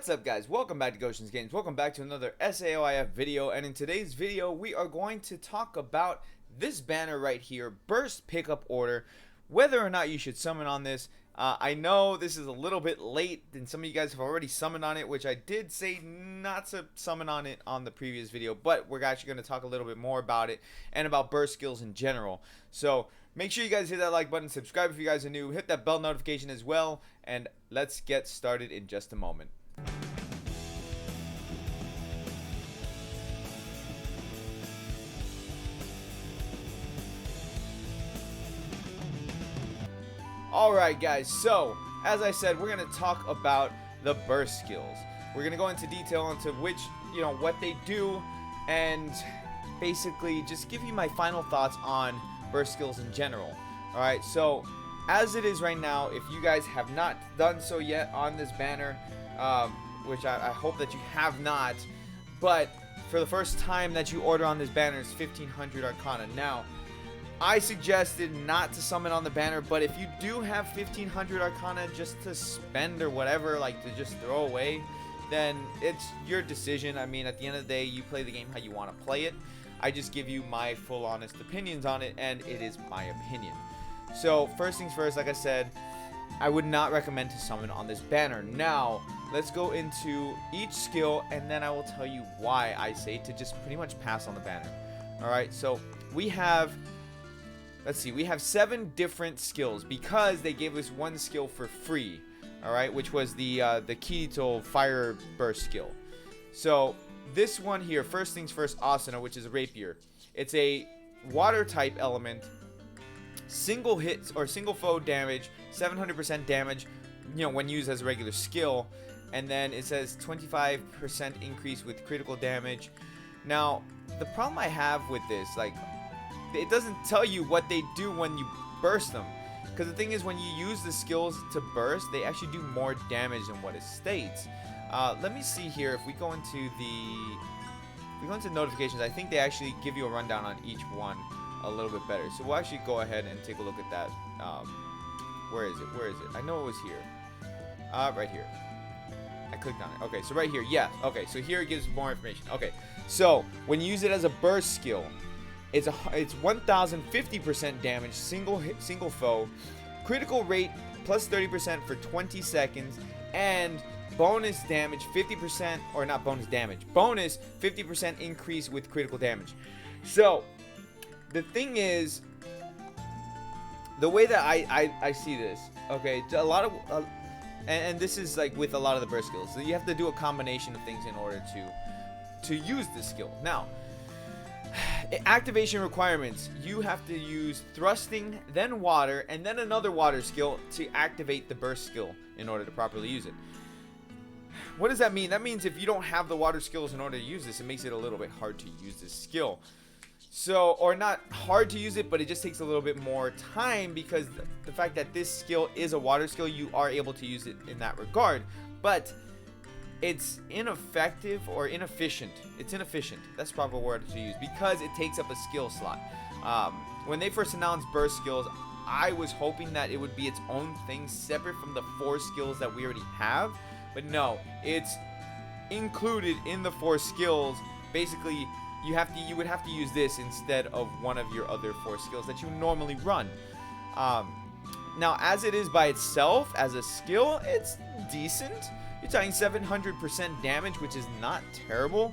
What's up, guys? Welcome back to Gotians Games. Welcome back to another saoif video, and in today's video we are going to talk about this banner right here, Burst Pickup Order, whether or not you should summon on this. I know this is a little bit late and some of you guys have already summoned on it, which I did say not to summon on it on the previous video, but we're actually going to talk a little bit more about it and about burst skills in general. So make sure you guys hit that like button, subscribe if you guys are new, hit that bell notification as well, and let's get started in just a moment. Alright guys, so as I said, we're going to talk about the burst skills. We're going to go into detail into which, what they do, and basically just give you my final thoughts on burst skills in general. Alright, so as it is right now, if you guys have not done so yet on this banner, which I hope that you have not, but for the first time that you order on this banner, it's 1500 Arcana. Now, I suggested not to summon on the banner, but if you do have 1500 Arcana just to spend or whatever, like to just throw away, then it's your decision. I mean, at the end of the day, you play the game how you want to play it. I just give you my full honest opinions on it, and it is my opinion. So first things first, like I said, I would not recommend to summon on this banner. Now, let's go into each skill, and then I will tell you why I say to just pretty much pass on the banner. Alright, so we have... let's see, we have 7 different skills because they gave us one skill for free, alright, which was the Kirito Fire Burst skill. So, this one here, first things first, Asuna, which is a rapier. It's a water type element, single hits or single foe damage, 700% damage, when used as a regular skill, and then it says 25% increase with critical damage. Now, the problem I have with this, like, it doesn't tell you what they do when you burst them, because the thing is, when you use the skills to burst, they actually do more damage than what it states. Let me see here. If we go into notifications, I think they actually give you a rundown on each one a little bit better. So we'll actually go ahead and take a look at that. Where is it? I know it was here. Right here. I clicked on it. Okay, so right here. Yeah. Okay, so here it gives more information. Okay, so when you use it as a burst skill, it's 1050% damage, single foe, critical rate plus 30% for 20 seconds, and bonus damage 50%, or not bonus damage, bonus 50% increase with critical damage. So the thing is, the way that I see this, okay, a lot of and this is like with a lot of the burst skills, so you have to do a combination of things in order to use this skill. Now, activation requirements: you have to use thrusting, then water, and then another water skill to activate the burst skill in order to properly use it. What does that mean? That means if you don't have the water skills in order to use this, it makes it a little bit hard to use this skill. So, or not hard to use it, but it just takes a little bit more time, because the fact that this skill is a water skill, you are able to use it in that regard. But it's ineffective or inefficient. It's inefficient. That's the proper word to use, because it takes up a skill slot. When they first announced burst skills, I was hoping that it would be its own thing, separate from the 4 skills that we already have. But no, it's included in the 4 skills. Basically, you would have to use this instead of one of your other 4 skills that you normally run. Now, as it is by itself as a skill, it's decent. You're talking 700% damage, which is not terrible.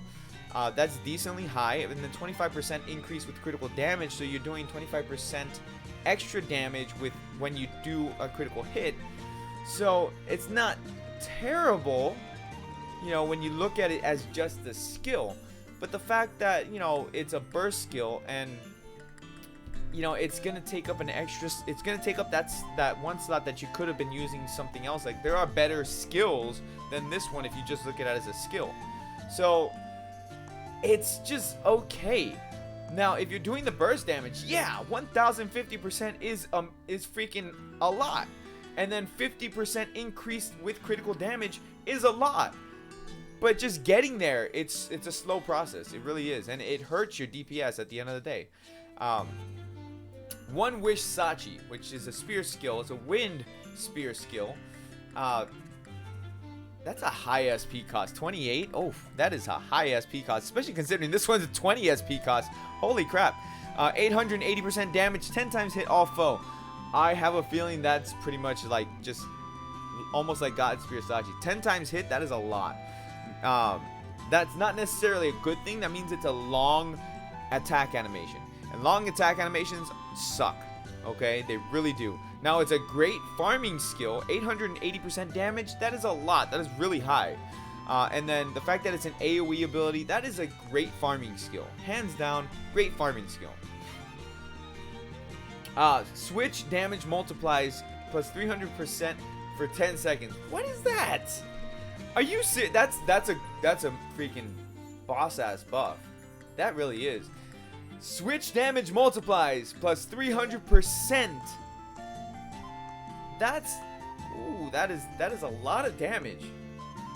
That's decently high. And then 25% increase with critical damage, so you're doing 25% extra damage with when you do a critical hit. So it's not terrible, when you look at it as just a skill. But the fact that, it's a burst skill, and it's gonna take up it's gonna take up that one slot that you could have been using something else. Like, there are better skills than this one if you just look at it as a skill. So it's just okay. Now, if you're doing the burst damage, yeah, 1050% is freaking a lot. And then 50% increase with critical damage is a lot. But just getting there, it's a slow process. It really is, and it hurts your DPS at the end of the day. One Wish Sachi, which is a spear skill. It's a wind spear skill. That's a high SP cost. 28? Oh, that is a high SP cost, especially considering this one's a 20 SP cost. Holy crap. 880% damage, 10 times hit all foe. I have a feeling that's pretty much like just almost like God Spear Sachi. 10 times hit, that is a lot. That's not necessarily a good thing. That means it's a long attack animation. And long attack animations suck. Okay, they really do. Now, it's a great farming skill. 880% damage, that is a lot. That is really high. And then the fact that it's an AoE ability, that is a great farming skill. Hands down, great farming skill. Switch damage multiplies plus 300% for 10 seconds. What is that? Are you serious? That's a freaking boss ass buff. That really is. Switch damage multiplies plus 300%. That is a lot of damage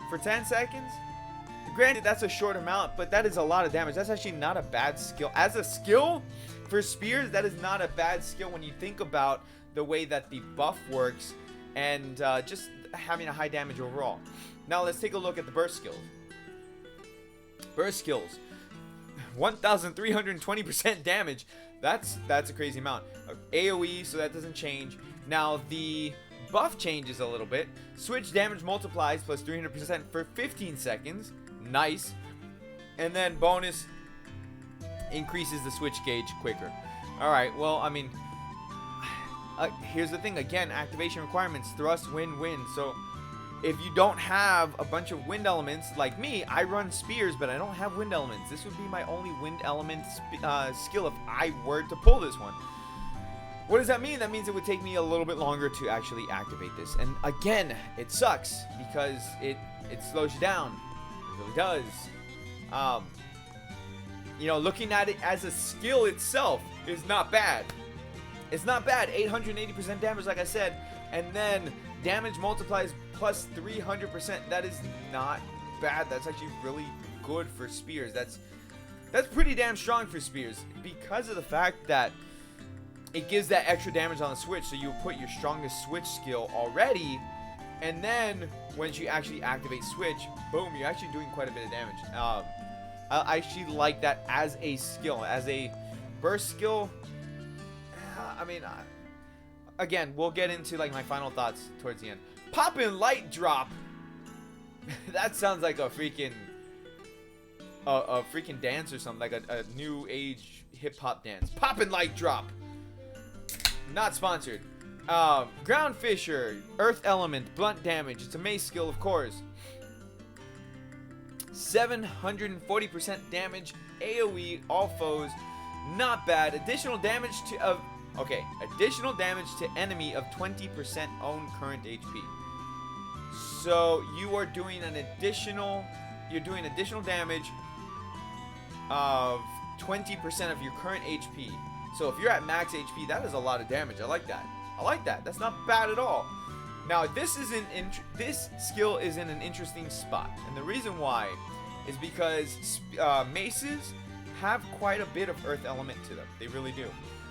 for 10 seconds. Granted, that's a short amount, but that is a lot of damage. That's actually not a bad skill. As a skill for spears, that is not a bad skill when you think about the way that the buff works and just having a high damage overall. Now let's take a look at the burst skills. Burst skills, 1,320% damage. That's a crazy amount. AoE, so that doesn't change. Now the buff changes a little bit. Switch damage multiplies plus 300% for 15 seconds. Nice. And then bonus increases the switch gauge quicker. Alright, well, I mean, here's the thing. Again, activation requirements. Thrust, wind, wind. So if you don't have a bunch of wind elements, like me, I run spears, but I don't have wind elements. This would be my only wind element skill if I were to pull this one. What does that mean? That means it would take me a little bit longer to actually activate this. And again, it sucks because it slows you down. It really does. You know, looking at it as a skill itself is not bad. It's not bad. 880% damage, like I said. And then damage multiplies plus 300%. That is not bad. That's actually really good for spears. That's pretty damn strong for spears because of the fact that it gives that extra damage on the switch. So you put your strongest switch skill already, and then once you actually activate switch, boom, you're actually doing quite a bit of damage. I actually like that as a skill, as a burst skill. I mean, again, we'll get into like my final thoughts towards the end. Poppin' light drop. That sounds like a freaking dance or something, like a new age hip hop dance. Poppin' light drop. Not sponsored. Ground Fisher, Earth Element, blunt damage. It's a mace skill, of course. 740% damage, AoE, all foes. Not bad. Additional damage to additional damage to enemy of 20% own current HP. So you are doing additional damage of 20% of your current HP. So if you're at max HP, that is a lot of damage. I like that. That's not bad at all. Now this skill is in an interesting spot, and the reason why is because maces have quite a bit of earth element to them. They really do.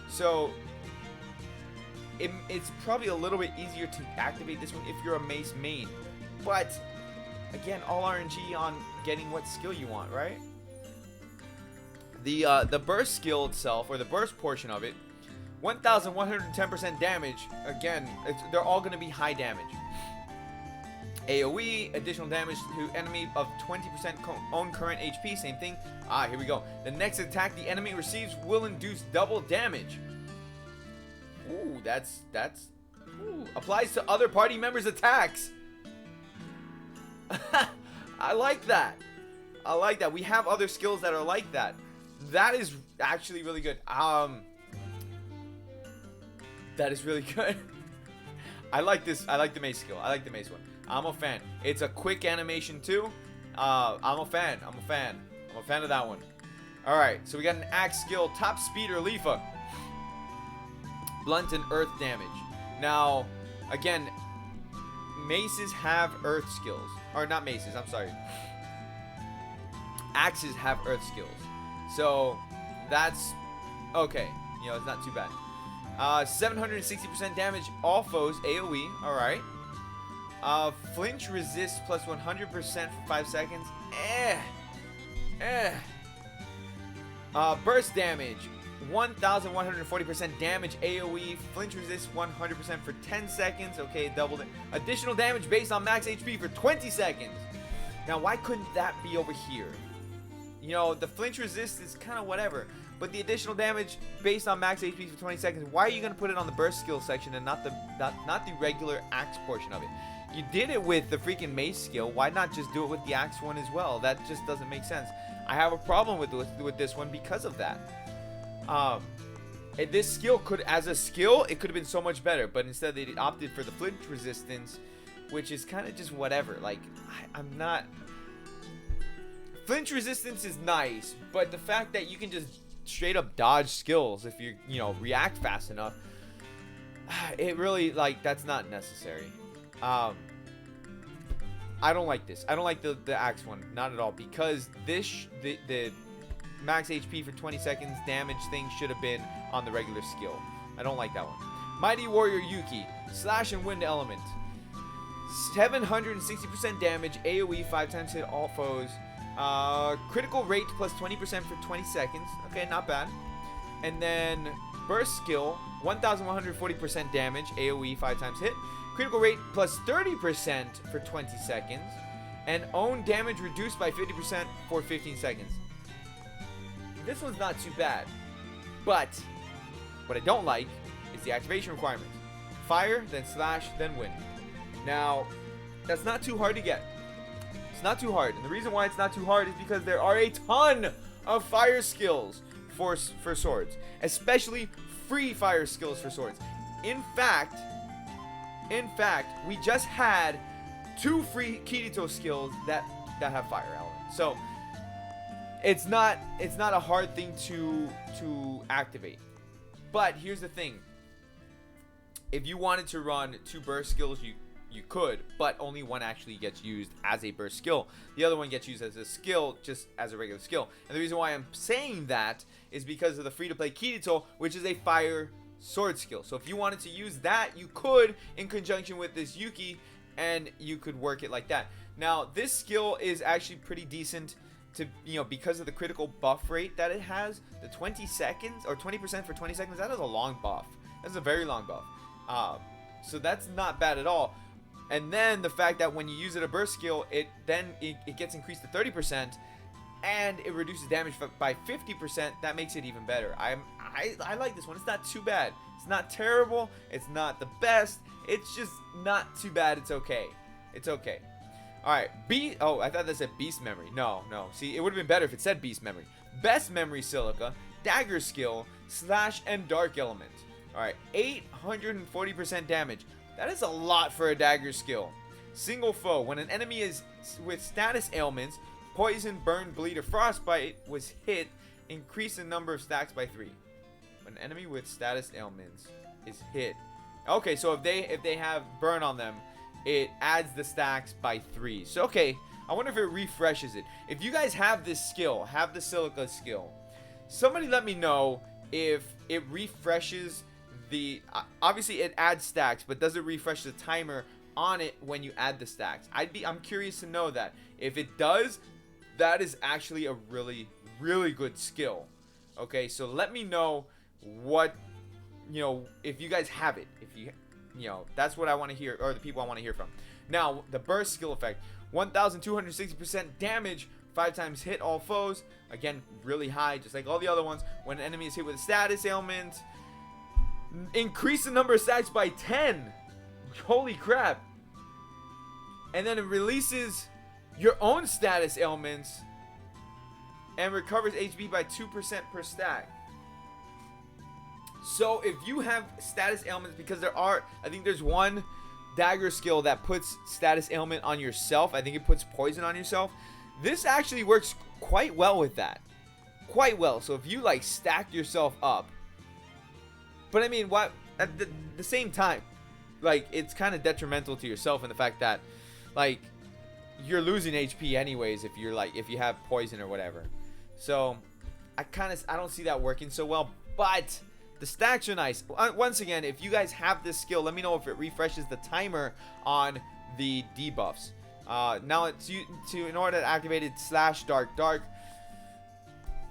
So it's probably a little bit easier to activate this one if you're a mace main. But again, all RNG on getting what skill you want, right? The burst skill itself, or the burst portion of it, 1,110% damage. Again, they're all going to be high damage. AoE, additional damage to enemy of 20% own current HP. Same thing. Here we go. The next attack the enemy receives will induce double damage. Ooh, that's applies to other party members' attacks. I like that. We have other skills that are like that. That is actually really good. That is really good. I like this. I like the mace skill. I like the mace one. I'm a fan. It's a quick animation too. I'm a fan. I'm a fan of that one. All right. So we got an axe skill, top speed or Leafa. Blunt and earth damage. Now, again, maces have earth skills. Or not maces. I'm sorry. Axes have earth skills. So that's okay. You know, it's not too bad. 760% damage, all foes, AoE. All right. Flinch resist plus 100% for 5 seconds. Burst damage. 1,140% damage AoE. Flinch resist 100% for 10 seconds. Okay, doubled it. Additional damage based on max HP for 20 seconds. Now, why couldn't that be over here? You know, the flinch resist is kind of whatever. But the additional damage based on max HP for 20 seconds, why are you going to put it on the burst skill section and not the regular axe portion of it? You did it with the freaking mace skill. Why not just do it with the axe one as well? That just doesn't make sense. I have a problem with this one because of that. This skill could, as a skill, it could have been so much better. But instead they opted for the flinch resistance, which is kind of just whatever. Like, I'm not... Flinch resistance is nice, but the fact that you can just straight up dodge skills if you react fast enough, it really, like, that's not necessary. I don't like this. I don't like the axe one, not at all, because this the max HP for 20 seconds damage thing should have been on the regular skill. I don't like that one. Mighty Warrior Yuki, slash and wind element, 760% damage, AoE 5 times hit all foes. Critical rate plus 20% for 20 seconds. Okay, not bad. And then burst skill, 1,140% damage, AoE 5 times hit. Critical rate plus 30% for 20 seconds. And own damage reduced by 50% for 15 seconds. This one's not too bad. But what I don't like is the activation requirements. Fire, then slash, then wind. Now, that's not too hard to get. It's not too hard, and the reason why it's not too hard is because there are a ton of fire skills for swords, especially free fire skills for swords. In fact, we just had 2 free Kirito skills that have fire elements. So it's not a hard thing to activate. But here's the thing: if you wanted to run 2 burst skills, you could, but only one actually gets used as a burst skill. The other one gets used as a skill, just as a regular skill. And the reason why I'm saying that is because of the free-to-play Kirito, which is a fire sword skill. So if you wanted to use that, you could in conjunction with this Yuki, and you could work it like that. Now, this skill is actually pretty decent to, because of the critical buff rate that it has. The 20 seconds, or 20% for 20 seconds, that is a long buff. That's a very long buff. So that's not bad at all. And then the fact that when you use it a burst skill, it gets increased to 30%, and it reduces damage by 50%. That makes it even better. I like this one. It's not too bad. It's not terrible. It's not the best. It's just not too bad. It's okay. It's okay. All right. Oh, I thought that said beast memory. No. See, it would have been better if it said beast memory. Best memory silica, dagger skill, slash and dark element. All right. 840% damage. That is a lot for a dagger skill. Single foe. When an enemy is with status ailments, poison, burn, bleed, or frostbite was hit, increase the number of stacks by 3. When an enemy with status ailments is hit. Okay, so if they have burn on them, it adds the stacks by 3. So okay, I wonder if it refreshes it. If you guys have this skill, have the silica skill, somebody let me know if it refreshes the, obviously it adds stacks, but does it refresh the timer on it when you add the stacks? I'm curious to know that. If it does, that is actually a really, really good skill. Okay, so let me know what, if you guys have it. If that's what I want to hear, or the people I want to hear from. Now, the burst skill effect, 1,260% damage, 5 times hit all foes. Again, really high, just like all the other ones. When an enemy is hit with a status ailment, increase the number of stacks by 10. Holy crap. And then it releases your own status ailments and recovers HP by 2% per stack. So if you have status ailments, because I think there's one dagger skill that puts status ailment on yourself. I think it puts poison on yourself. This actually works quite well with that. Quite well. So if you like stack yourself up, but I mean, what at the same time, like, it's kind of detrimental to yourself in the fact that, like, you're losing HP anyways if you have poison or whatever. So I don't see that working so well, but the stacks are nice. Once again, if you guys have this skill, let me know if it refreshes the timer on the debuffs. Now it's in order to activate it, slash dark dark.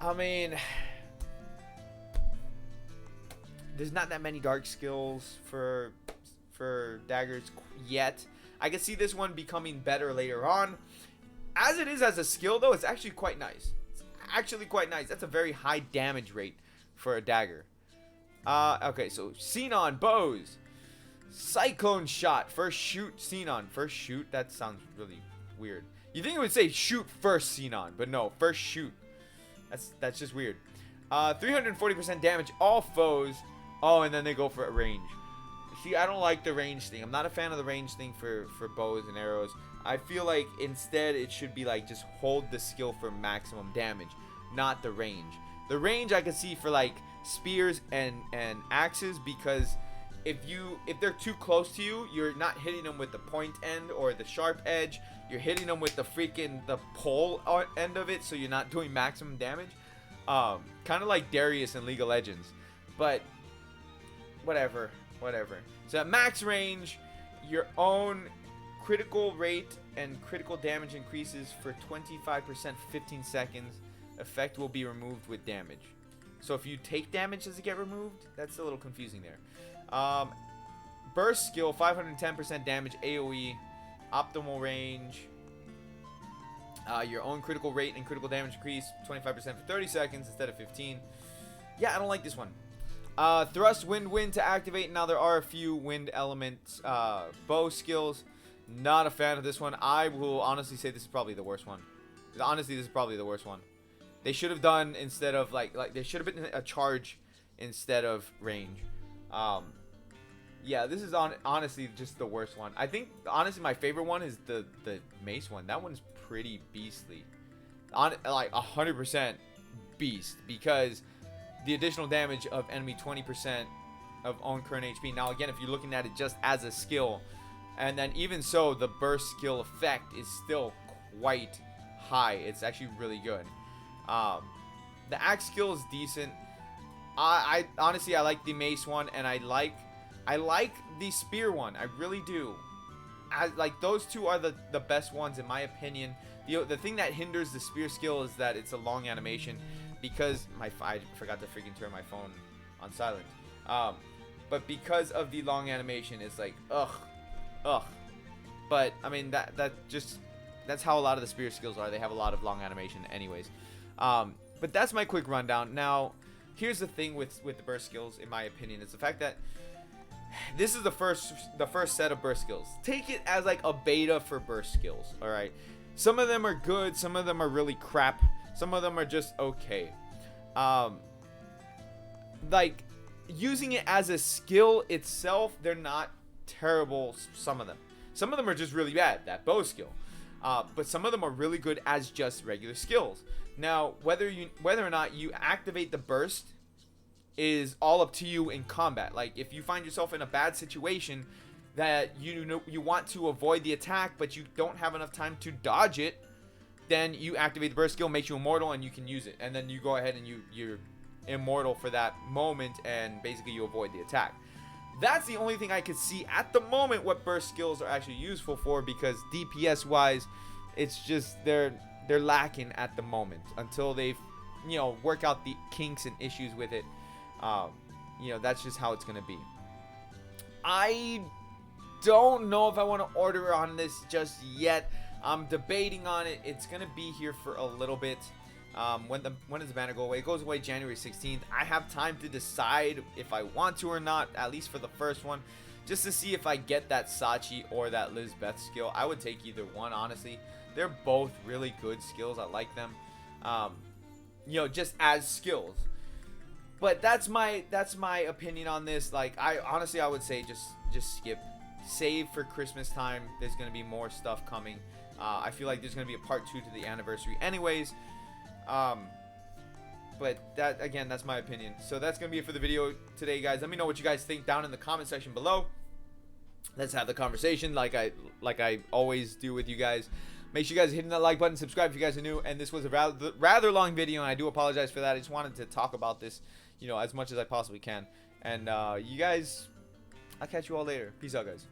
I mean, there's not that many dark skills for daggers yet. I can see this one becoming better later on. As it is as a skill though, it's actually quite nice. It's actually quite nice. That's a very high damage rate for a dagger. Okay, so Xenon bows. Cyclone shot. First shoot Xenon. First shoot? That sounds really weird. You think it would say shoot first Xenon, but no, first shoot. That's just weird. 340% damage all foes. Oh, and then they go for a range. See, I don't like the range thing. I'm not a fan of the range thing for bows and arrows. I feel like instead it should be like just hold the skill for maximum damage, not the range. The range I can see for like spears and axes, because if they're too close to you, you're not hitting them with the point end or the sharp edge. You're hitting them with the pole end of it, so you're not doing maximum damage. Kind of like Darius in League of Legends, but whatever. So at max range, your own critical rate and critical damage increases for 25% for 15 seconds. Effect will be removed with damage. So if you take damage, does it get removed? That's a little confusing there. Burst skill, 510% damage AoE. Optimal range. Your own critical rate and critical damage increase 25% for 30 seconds instead of 15. Yeah, I don't like this one. Thrust wind to activate. Now there are a few wind elements bow skills. Not a fan of this one. I will honestly say this is probably the worst one. Honestly, this is probably the worst one. They should have done, instead of like there should have been a charge instead of range. Yeah, this is honestly just the worst one. I think honestly my favorite one is the mace one. That one's pretty beastly. Like 100% beast, because the additional damage of enemy 20% of own current HP. Now again, if you're looking at it just as a skill, and then even so, the burst skill effect is still quite high. It's actually really good. The axe skill is decent. I honestly, I like the mace one, and I like the spear one. I really do. Like those two are the best ones in my opinion. The thing that hinders the spear skill is that it's a long animation, because I forgot to freaking turn my phone on silent. But because of the long animation, it's like ugh. But I mean that's how a lot of the spear skills are. They have a lot of long animation anyways. But that's my quick rundown. Now here's the thing with the burst skills, in my opinion, is the fact that this is the first set of burst skills. Take it as like a beta for burst skills. All right, some of them are good, some of them are really crap, some of them are just okay. Like using it as a skill itself, they're not terrible. Some of them are just really bad, that bow skill. But some of them are really good as just regular skills. Now whether or not you activate the burst is all up to you in combat. Like if you find yourself in a bad situation that you want to avoid the attack, but you don't have enough time to dodge it, then you activate the burst skill, makes you immortal, and you can use it. And then you go ahead and you're immortal for that moment, and basically you avoid the attack. That's the only thing I could see at the moment what burst skills are actually useful for, because DPS wise, it's just they're lacking at the moment until they've work out the kinks and issues with it. That's just how it's gonna be. I don't know if I want to order on this just yet. I'm debating on it. It's gonna be here for a little bit. When does the banner go away? It goes away January 16th. I have time to decide if I want to or not, at least for the first one, just to see if I get that Sachi or that Lizbeth skill. I would take either one, honestly. They're both really good skills. I like them, just as skills. But that's my opinion on this. Like I would say just skip. Save for Christmas time. There's gonna be more stuff coming. I feel like there's gonna be a part 2 to the anniversary anyways. But that's my opinion. So that's gonna be it for the video today, guys. Let me know what you guys think down in the comment section below. Let's have the conversation like I always do with you guys. Make sure you guys are hitting that like button, subscribe if you guys are new. And this was a rather long video, and I do apologize for that. I just wanted to talk about this, as much as I possibly can. And you guys, I'll catch you all later. Peace out, guys.